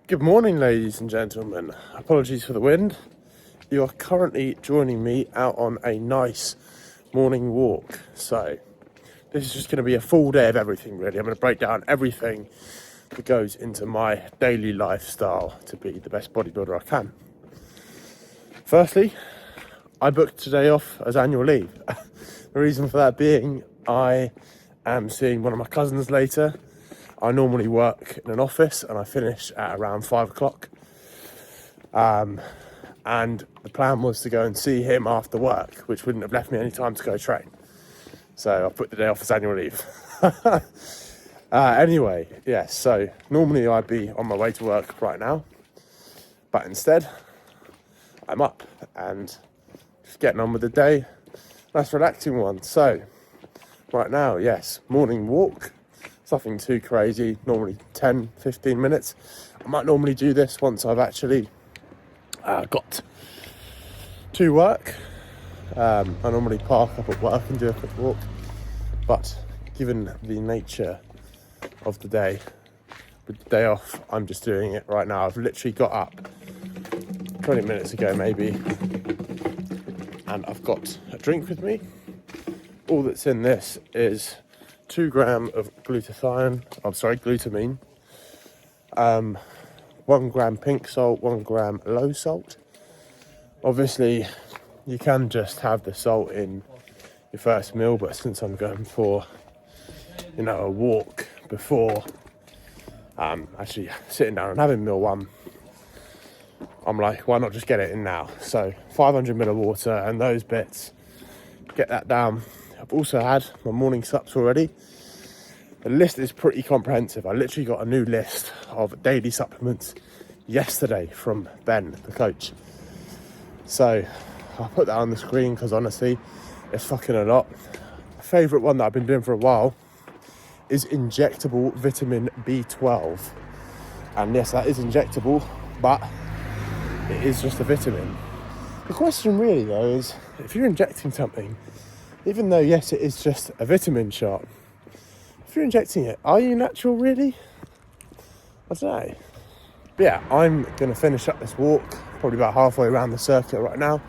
Good morning, ladies and gentlemen. Apologies for the wind. You are currently joining me out on a nice morning walk. So this is just going to be a full day of everything, really. I'm going to break down everything that goes into my daily lifestyle to be the best bodybuilder I can. Firstly, I booked today off as annual leave. The reason for that being, I am seeing one of my cousins later. I normally work in an office and I finish at around 5 o'clock. And the plan was to go and see him after work, which wouldn't have left me any time to go train. So I put the day off as annual leave. Anyway, yes, so normally I'd be on my way to work right now. But instead, I'm up and just getting on with the day. Nice relaxing one. So right now, yes, morning walk. Nothing too crazy, normally 10-15 minutes. I might normally do this once I've actually got to work. I normally park up at work and do a quick walk, but given the nature of the day, with the day off, I'm just doing it right now. I've literally got up 20 minutes ago maybe, and I've got a drink with me. All that's in this is 2 grams of glutamine, 1 gram pink salt, 1 gram low salt. Obviously, you can just have the salt in your first meal, but since I'm going for, a walk before actually sitting down and having meal one, I'm like, why not just get it in now? So 500 ml of water and those bits, get that down. I've also had my morning sups already. The list is pretty comprehensive. I literally got a new list of daily supplements yesterday from Ben, the coach. So I'll put that on the screen because honestly, it's fucking a lot. My favourite one that I've been doing for a while is injectable vitamin B12. And yes, that is injectable, but it is just a vitamin. The question really though is, if you're injecting something, even though, yes, it is just a vitamin shot, if you're injecting it, are you natural, really? I don't know. But yeah, I'm going to finish up this walk, probably about halfway around the circuit right now.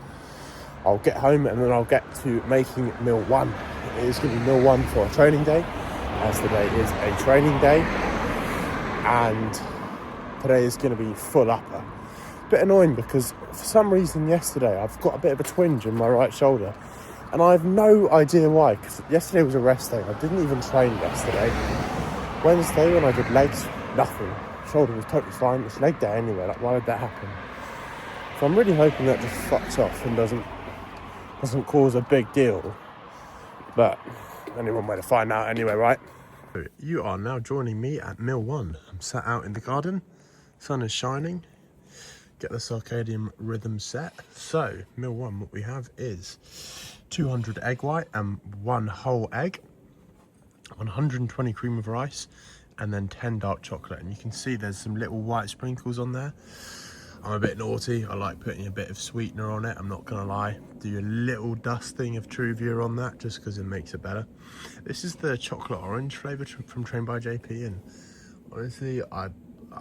I'll get home and then I'll get to making meal one. It is going to be meal one for a training day, as today is a training day. And today is going to be full upper. Bit annoying because for some reason yesterday I've got a bit of a twinge in my right shoulder. And I have no idea why, because yesterday was a rest day. I didn't even train yesterday. Wednesday, when I did legs, nothing. Shoulder was totally fine. It's leg day anyway. Like, why did that happen? So I'm really hoping that just fucks off and doesn't cause a big deal. But only one way to find out anyway, right? So you are now joining me at meal one. I'm sat out in the garden. Sun is shining. Get the circadian rhythm set. So meal one, what we have is 200 egg white and 1 whole egg, 120 cream of rice, and then 10 dark chocolate. And you can see there's some little white sprinkles on there. I'm a bit naughty. I like putting a bit of sweetener on it. I'm not gonna lie. Do a little dusting of Truvia on that just because it makes it better. This is the chocolate orange flavour from Trained by JP, and honestly, I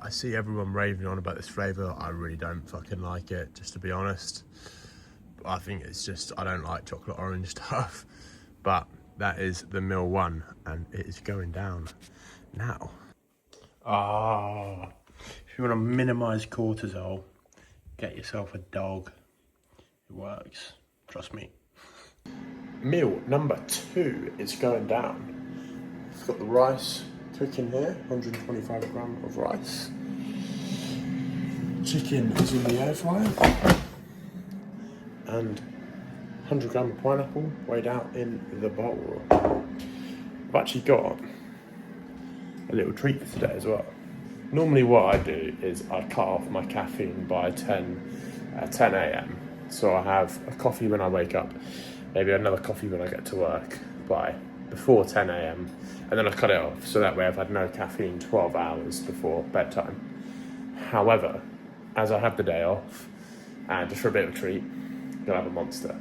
see everyone raving on about this flavour. I really don't fucking like it, just to be honest. I think it's just, I don't like chocolate orange stuff. But that is the meal one, and it is going down now. If you want to minimise cortisol, get yourself a dog. It works, trust me. Meal number 2 is going down. It's got the rice cooking here, 125 grams of rice. Chicken is in the air fryer. And 100 grams of pineapple weighed out in the bowl. I've actually got a little treat for today as well. Normally what I do is I cut off my caffeine by 10 a.m. So I have a coffee when I wake up, maybe another coffee when I get to work by before 10 a.m. and then I cut it off, so that way I've had no caffeine 12 hours before bedtime. However, as I have the day off, and just for a bit of a treat, I'm gonna have a Monster.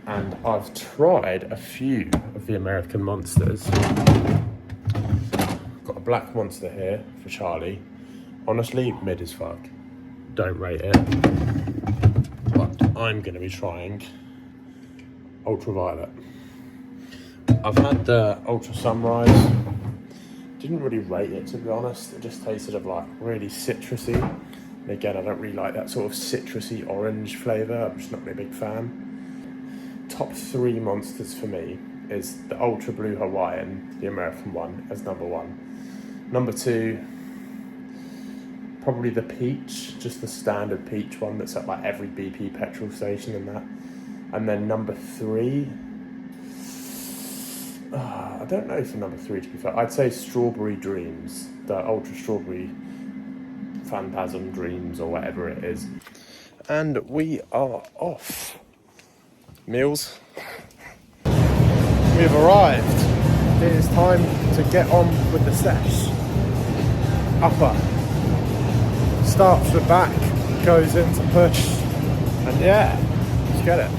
And I've tried a few of the American Monsters. Got a black Monster here for Charlie, Honestly, mid as fuck. Don't rate it. But I'm going to be trying Ultraviolet. I've had the Ultra Sunrise. Didn't really rate it, to be honest. It just tasted of like really citrusy. And again, I don't really like that sort of citrusy orange flavour. I'm just not really a big fan. Top 3 monsters for me is the Ultra Blue Hawaiian, the American one, as number 1. Number 2, probably the peach, just the standard peach one that's at like every BP petrol station and that. And then number 3, I don't know for number 3, to be fair. I'd say Strawberry Dreams, the Ultra Strawberry Phantasm Dreams or whatever it is. And we are off. Meals. We've arrived. It is time to get on with the sesh. Upper. Starts with back, goes into push. And yeah, let's get it.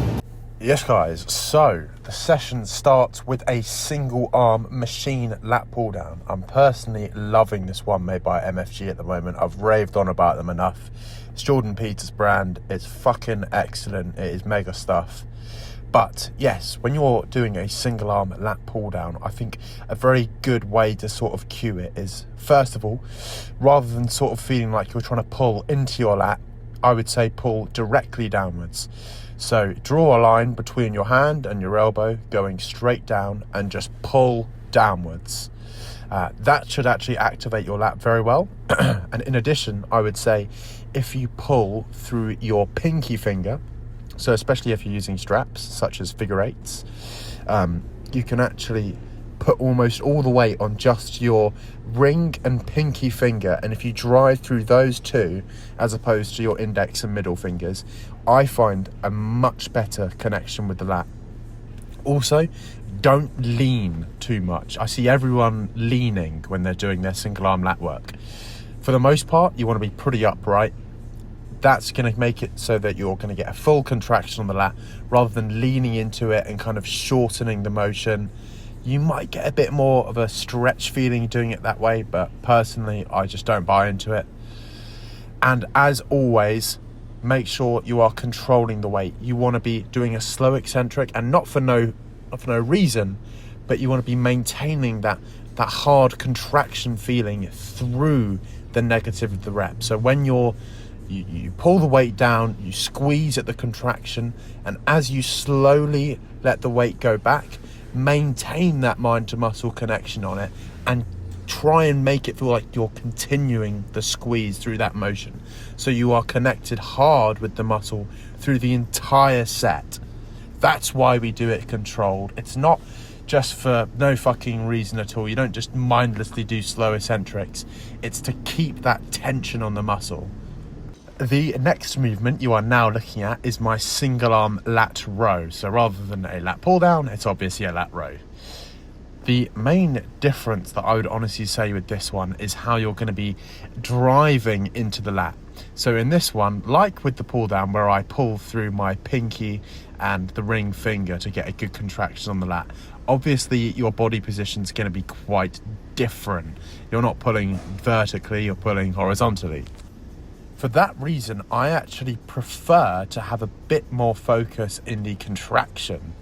Yes guys, so the session starts with a single arm machine lat pull down. I'm personally loving this one made by MFG at the moment. I've raved on about them enough. It's Jordan Peters' brand. It's fucking excellent. It is mega stuff. But yes, when you're doing a single arm lat pull down, I think a very good way to sort of cue it is, first of all, rather than sort of feeling like you're trying to pull into your lat, I would say pull directly downwards. So draw a line between your hand and your elbow going straight down and just pull downwards. That should actually activate your lat very well. And in addition, I would say if you pull through your pinky finger, so especially if you're using straps such as figure eights, you can actually put almost all the weight on just your ring and pinky finger, and if you drive through those two as opposed to your index and middle fingers, I find a much better connection with the lat. Also, don't lean too much. I see everyone leaning when they're doing their single arm lat work. For the most part, you want to be pretty upright. That's going to make it so that you're going to get a full contraction on the lat rather than leaning into it and kind of shortening the motion. You might get a bit more of a stretch feeling doing it that way, but personally, I just don't buy into it. And as always, make sure you are controlling the weight. You want to be doing a slow eccentric, and not for no reason, but you want to be maintaining that hard contraction feeling through the negative of the rep. So when you pull the weight down, you squeeze at the contraction, and as you slowly let the weight go back, maintain that mind to muscle connection on it and try and make it feel like you're continuing the squeeze through that motion, so you are connected hard with the muscle through the entire set. That's why we do it controlled. It's not just for no fucking reason at all. You don't just mindlessly do slow eccentrics. It's to keep that tension on the muscle. The next movement you are now looking at is my single arm lat row. So rather than a lat pull down, it's obviously a lat row. The main difference that I would honestly say with this one is how you're going to be driving into the lat. So in this one, like with the pull down where I pull through my pinky and the ring finger to get a good contraction on the lat, obviously your body position is going to be quite different. You're not pulling vertically, you're pulling horizontally. For that reason, I actually prefer to have a bit more focus in the contraction.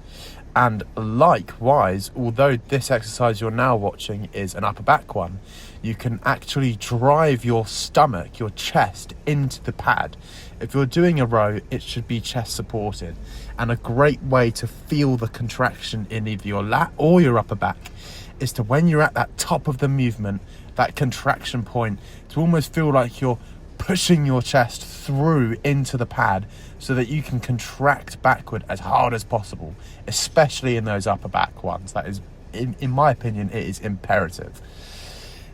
And likewise, although this exercise you're now watching is an upper back one, you can actually drive your stomach, your chest, into the pad. If you're doing a row, it should be chest supported. And a great way to feel the contraction in either your lat or your upper back is to, when you're at that top of the movement, that contraction point, to almost feel like you're pushing your chest through into the pad so that you can contract backward as hard as possible, especially in those upper back ones. That is, in my opinion, it is imperative.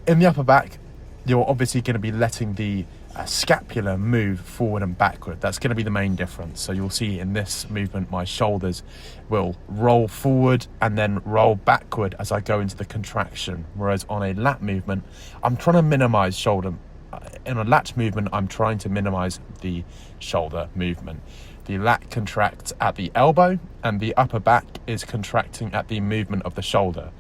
In the upper back, you're obviously going to be letting the scapula move forward and backward. That's going to be the main difference. So you'll see in this movement, my shoulders will roll forward and then roll backward as I go into the contraction. Whereas on a lat movement, I'm trying to minimize shoulder. In a lat movement, I'm trying to minimize the shoulder movement. The lat contracts at the elbow and the upper back is contracting at the movement of the shoulder.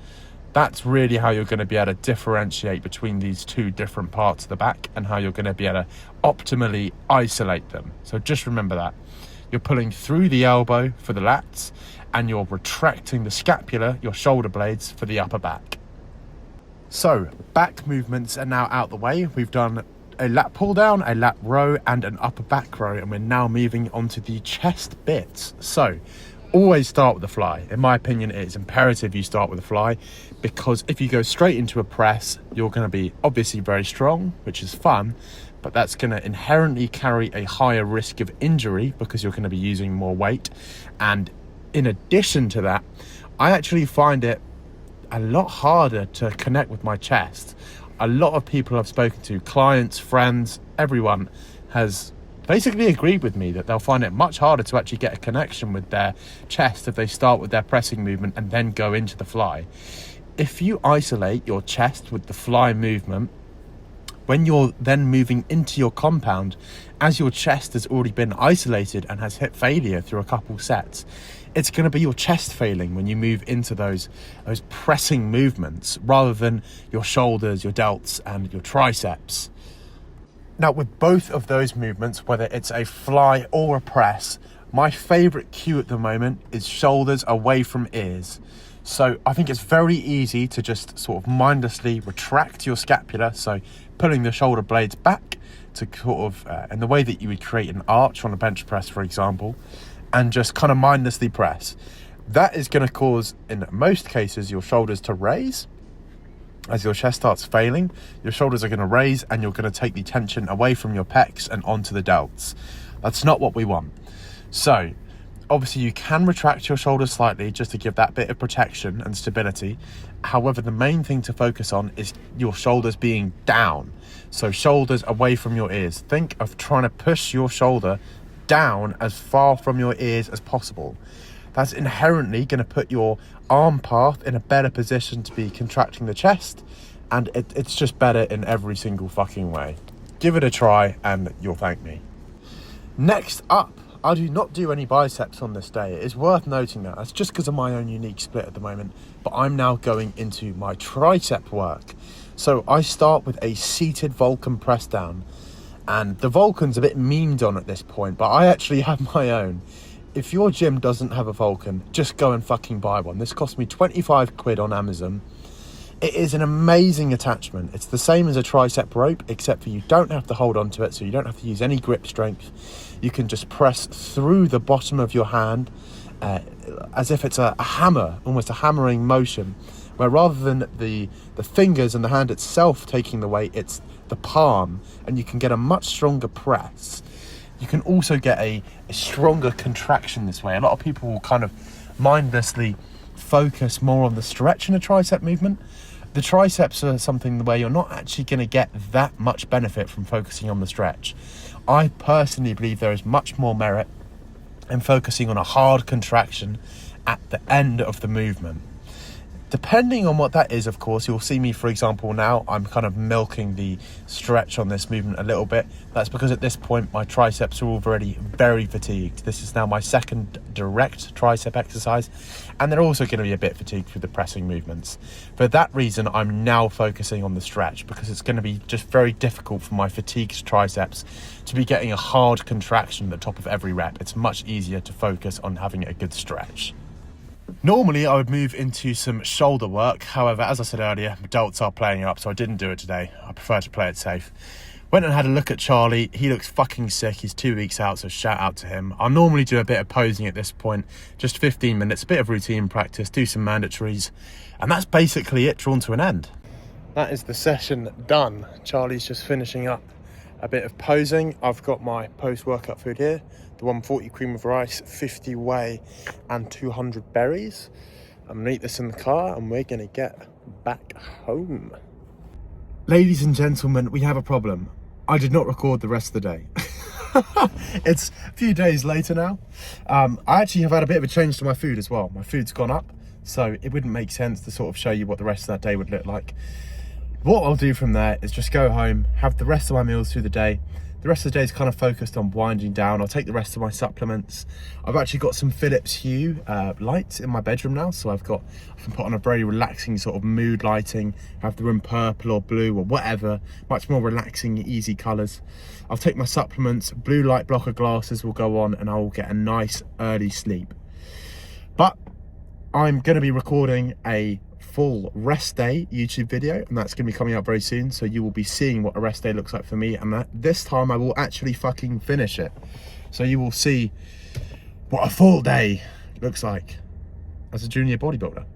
That's really how you're going to be able to differentiate between these two different parts of the back and how you're going to be able to optimally isolate them. So just remember that. You're pulling through the elbow for the lats and you're retracting the scapula, your shoulder blades, for the upper back. So back movements are now out the way. We've done a lat pull down, a lat row and an upper back row, and we're now moving on to the chest bits. So always start with the fly. In my opinion, it's imperative you start with the fly, because if you go straight into a press, you're going to be obviously very strong, which is fun, but that's going to inherently carry a higher risk of injury because you're going to be using more weight. And in addition to that, I actually find it a lot harder to connect with my chest. A lot of people I've spoken to, clients, friends, everyone has basically agreed with me that they'll find it much harder to actually get a connection with their chest if they start with their pressing movement and then go into the fly. If you isolate your chest with the fly movement, when you're then moving into your compound, as your chest has already been isolated and has hit failure through a couple sets, it's going to be your chest failing when you move into those pressing movements rather than your shoulders, your delts and your triceps. Now, with both of those movements, whether it's a fly or a press, my favorite cue at the moment is shoulders away from ears. So I think it's very easy to just sort of mindlessly retract your scapula, so pulling the shoulder blades back to sort of in the way that you would create an arch on a bench press, for example, and just kind of mindlessly press. That is going to cause, in most cases, your shoulders to raise. As your chest starts failing, your shoulders are going to raise and you're going to take the tension away from your pecs and onto the delts. That's not what we want. So obviously you can retract your shoulders slightly just to give that bit of protection and stability. However, the main thing to focus on is your shoulders being down. So shoulders away from your ears. Think of trying to push your shoulder down as far from your ears as possible. That's inherently going to put your arm path in a better position to be contracting the chest, and it's just better in every single fucking way. Give it a try and you'll thank me. Next up, I do not do any biceps on this day. It is worth noting that. That's just because of my own unique split at the moment, but I'm now going into my tricep work. So I start with a seated Vulcan press down, and the Vulcan's a bit memed on at this point, but I actually have my own. If your gym doesn't have a Vulcan, just go and fucking buy one. This cost me 25 quid on Amazon. It is an amazing attachment. It's the same as a tricep rope, except for you don't have to hold on to it, so you don't have to use any grip strength. You can just press through the bottom of your hand as if it's a hammer, almost a hammering motion, where rather than the fingers and the hand itself taking the weight, it's the palm, and you can get a much stronger press. You can also get a stronger contraction this way. A lot of people will kind of mindlessly focus more on the stretch in a tricep movement. The triceps are something where you're not actually going to get that much benefit from focusing on the stretch. I personally believe there is much more merit in focusing on a hard contraction at the end of the movement. Depending on what that is, of course, you'll see me, for example, now I'm kind of milking the stretch on this movement a little bit. That's because at this point, my triceps are already very fatigued. This is now my second direct tricep exercise, and they're also going to be a bit fatigued through the pressing movements. For that reason, I'm now focusing on the stretch, because it's going to be just very difficult for my fatigued triceps to be getting a hard contraction at the top of every rep. It's much easier to focus on having a good stretch. Normally I would move into some shoulder work. However, as I said earlier, my delts are playing up, so I didn't do it today. I prefer to play it safe. Went and had a look at Charlie. He looks fucking sick. He's 2 weeks out, so shout out to him. I'll normally do a bit of posing at this point, just 15 minutes, a bit of routine practice, do some mandatories, and that's basically it, drawn to an end. That is the session done. Charlie's just finishing up a bit of posing. I've got my post-workout food here. The 140 cream of rice, 50 whey and 200 berries. I'm going to eat this in the car and we're going to get back home. Ladies and gentlemen, we have a problem. I did not record the rest of the day. It's a few days later now. I actually have had a bit of a change to my food as well. My food's gone up, so it wouldn't make sense to sort of show you what the rest of that day would look like. What I'll do from there is just go home, have the rest of my meals through the day, The rest of the day is kind of focused on winding down. I'll take the rest of my supplements. I've actually got some Philips Hue lights in my bedroom now, so I can put on a very relaxing sort of mood lighting, have the room purple or blue or whatever, much more relaxing, easy colours. I'll take my supplements, blue light blocker glasses will go on, and I will get a nice early sleep. But I'm going to be recording a full rest day YouTube video, and that's going to be coming out very soon, so you will be seeing what a rest day looks like for me, and this time I will actually fucking finish it, so you will see what a full day looks like as a junior bodybuilder.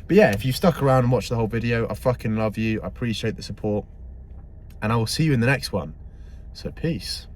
But yeah, if you've stuck around and watched the whole video, I fucking love you, I appreciate the support, and I will see you in the next one. So peace.